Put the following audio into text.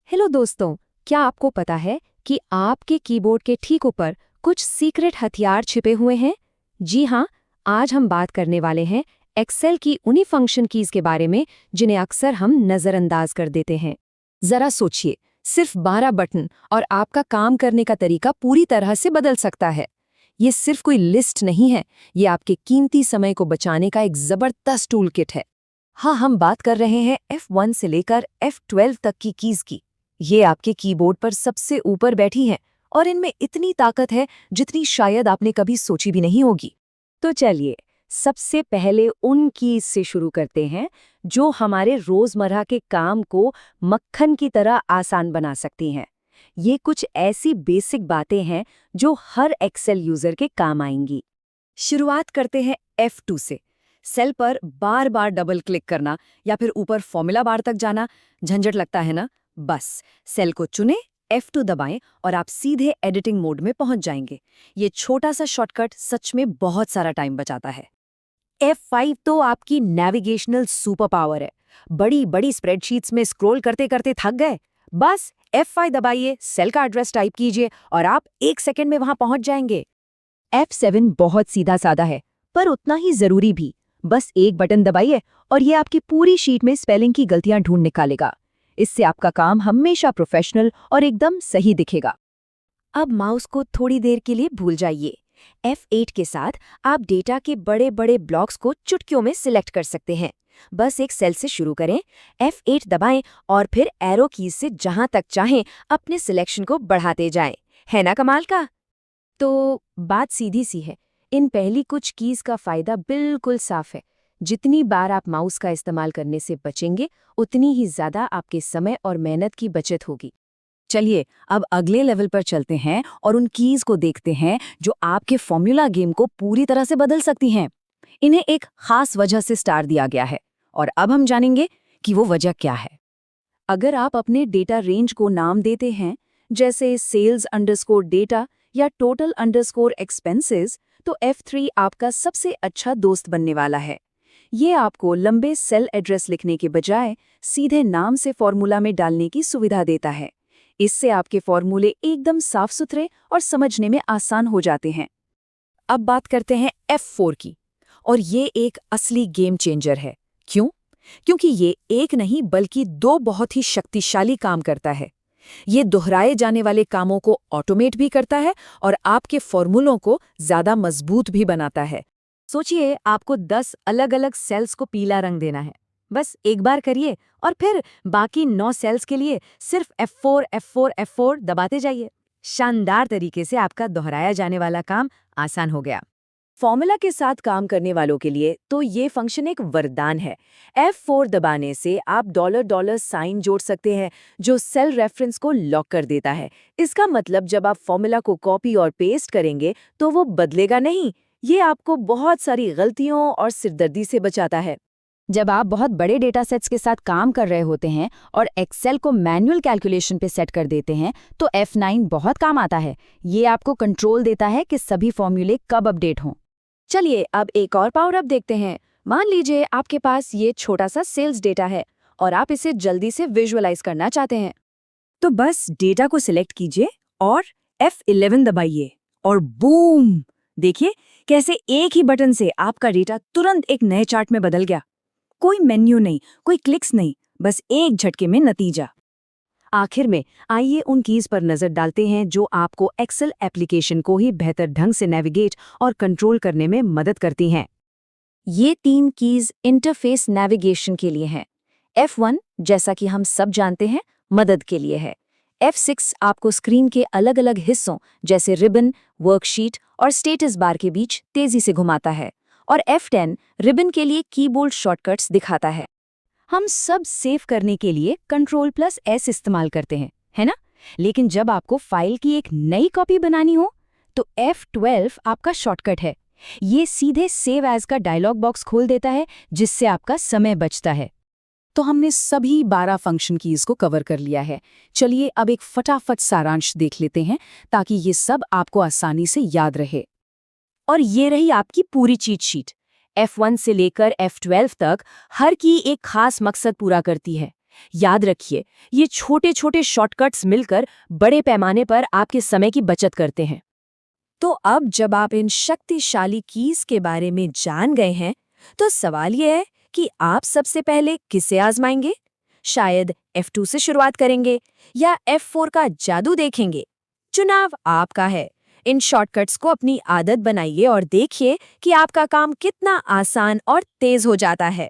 Hello दोस्तों, क्या आपको पता है कि आपके कीबोर्ड के ठीक ऊपर कुछ सीक्रेट हथियार छिपे हुए हैं? जी हाँ, आज हम बात करने वाले हैं एक्सेल की उन्हीं फंक्शन कीज के बारे में जिन्हें अक्सर हम नज़रअंदाज कर देते हैं। जरा सोचिए, सिर्फ 12 बटन और आपका काम करने का तरीका पूरी तरह से बदल सकता है। ये सिर्फ कोई लिस्ट नहीं है, ये आपके कीमती समय को बचाने का एक जबरदस्त टूल किट है। हाँ, हम बात कर रहे हैं F1 से लेकर F12 तक की कीज की। ये आपके कीबोर्ड पर सबसे ऊपर बैठी हैं और इनमें इतनी ताकत है जितनी शायद आपने कभी सोची भी नहीं होगी। तो चलिए, सबसे पहले उन कीज से शुरू करते हैं जो हमारे रोजमर्रा के काम को मक्खन की तरह आसान बना सकती हैं। ये कुछ ऐसी बेसिक बातें हैं जो हर एक्सेल यूजर के काम आएंगी। शुरुआत करते हैं F2 से। सेल पर बार बार डबल क्लिक करना या फिर ऊपर फॉर्मूला बार तक जाना झंझट लगता है ना? बस सेल को चुनें, F2 दबाएं और आप सीधे एडिटिंग मोड में पहुंच जाएंगे। ये छोटा सा शॉर्टकट सच में बहुत सारा टाइम बचाता है। F5 तो आपकी नेविगेशनल सुपर पावर है। बड़ी बड़ी स्प्रेडशीट्स में स्क्रॉल करते करते थक गए? बस F5 दबाइए, सेल का एड्रेस टाइप कीजिए और आप 1 सेकंड में वहां पहुंच जाएंगे। F7 बहुत सीधा साधा है, पर उतना ही जरूरी भी। बस एक बटन दबाइए और ये आपकी पूरी शीट में स्पेलिंग की गलतियां ढूंढ निकालेगा। इससे आपका काम हमेशा प्रोफेशनल और एकदम सही दिखेगा। अब माउस को थोड़ी देर के लिए भूल जाइए। F8 के साथ आप डेटा के बड़े बड़े ब्लॉक्स को चुटकियों में सिलेक्ट कर सकते हैं। बस एक सेल से शुरू करें, F8 दबाएं और फिर एरो कीज से जहां तक चाहें अपने सिलेक्शन को बढ़ाते जाएं। है ना कमाल का? तो बात सीधी सी है, इन पहली कुछ कीज का फायदा बिल्कुल साफ है। जितनी बार आप माउस का इस्तेमाल करने से बचेंगे, उतनी ही ज्यादा आपके समय और मेहनत की बचत होगी। चलिए, अब अगले लेवल पर चलते हैं और उन कीज को देखते हैं जो आपके फॉर्मूला गेम को पूरी तरह से बदल सकती हैं। इन्हें एक खास वजह से स्टार दिया गया है और अब हम जानेंगे कि वो वजह क्या है। अगर आप अपने डेटा रेंज को नाम देते हैं, जैसे सेल्स अंडरस्कोर डेटा या टोटल अंडरस्कोर एक्सपेंसेस, तो F3 आपका सबसे अच्छा दोस्त बनने वाला है। ये आपको लंबे सेल एड्रेस लिखने के बजाय सीधे नाम से फॉर्मूला में डालने की सुविधा देता है। इससे आपके फॉर्मूले एकदम साफ सुथरे और समझने में आसान हो जाते हैं। अब बात करते हैं F4 की, और ये एक असली गेम चेंजर है। क्यों? क्योंकि ये एक नहीं बल्कि 2 बहुत ही शक्तिशाली काम करता है। ये दोहराए जाने वाले कामों को ऑटोमेट भी करता है और आपके फॉर्मूलों को ज्यादा मजबूत भी बनाता है। सोचिए, आपको 10 अलग-अलग सेल्स को पीला रंग देना है। बस एक बार करिए और फिर बाकी 9 सेल्स के लिए सिर्फ F4, F4, F4 दबाते जाइए। शानदार तरीके से आपका दोहराया जाने वाला काम आसान हो गया। फॉर्मूला के साथ काम करने वालों के लिए तो ये फंक्शन एक वरदान है। F4 दबाने से आप डॉलर साइन जोड़ सकते हैं जो सेल रेफरेंस को लॉक कर देता है। इसका मतलब जब आप फॉर्मूला को कॉपी और पेस्ट करेंगे तो वो बदलेगा नहीं। ये आपको बहुत सारी गलतियों और सिरदर्दी से बचाता है। जब आप बहुत बड़े डेटा सेट्स के साथ काम कर रहे होते हैं और एक्सेल को मैनुअल कैलकुलेशन पे सेट कर देते हैं, तो F9 बहुत काम आता है। ये आपको कंट्रोल देता है कि सभी फॉर्मूले कब अपडेट हों। चलिए, अब एक और पावर अप देखते हैं। मान लीजिए आपके पास ये छोटा सा सेल्स डेटा है और आप इसे जल्दी से विजुअलाइज करना चाहते हैं। तो बस डेटा को सिलेक्ट कीजिए और F11 दबाइए और बूम! देखिए कैसे एक ही बटन से आपका डेटा तुरंत एक नए चार्ट में बदल गया। कोई मेन्यू नहीं, कोई क्लिक्स नहीं, बस एक झटके में नतीजा। आखिर में आइए उन कीज पर नजर डालते हैं जो आपको एक्सेल एप्लीकेशन को ही बेहतर ढंग से नेविगेट और कंट्रोल करने में मदद करती हैं। ये 3 कीज इंटरफेस नेविगेशन के लिए हैं। F1 जैसा कि हम सब जानते हैं, मदद के लिए है। F6 आपको स्क्रीन के अलग अलग हिस्सों जैसे रिबन, वर्कशीट और स्टेटस बार के बीच तेजी से घुमाता है। और F10 रिबन के लिए कीबोर्ड शॉर्टकट्स दिखाता है। हम सब सेव करने के लिए Ctrl+S इस्तेमाल करते हैं, है ना? लेकिन जब आपको फाइल की एक नई कॉपी बनानी हो, तो F12 आपका शॉर्टकट है। ये सीधे सेव एज का डायलॉग बॉक्स खोल देता है, जिससे आपका समय बचता है। तो हमने सभी 12 फंक्शन कीज को कवर कर लिया है। चलिए अब एक फटाफट सारांश देख लेते हैं ताकि ये सब आपको आसानी से याद रहे। और ये रही आपकी पूरी चीट शीट। F1 से लेकर F12 तक हर की एक खास मकसद पूरा करती है। याद रखिए, ये छोटे छोटे शॉर्टकट्स मिलकर बड़े पैमाने पर आपके समय की बचत करते हैं। तो अब जब आप इन शक्तिशाली कीज के बारे में जान गए हैं, तो सवाल यह है कि आप सबसे पहले किसे आजमाएंगे? शायद F2 से शुरुआत करेंगे या F4 का जादू देखेंगे? चुनाव आपका है। इन शॉर्टकट्स को अपनी आदत बनाइए और देखिए कि आपका काम कितना आसान और तेज हो जाता है।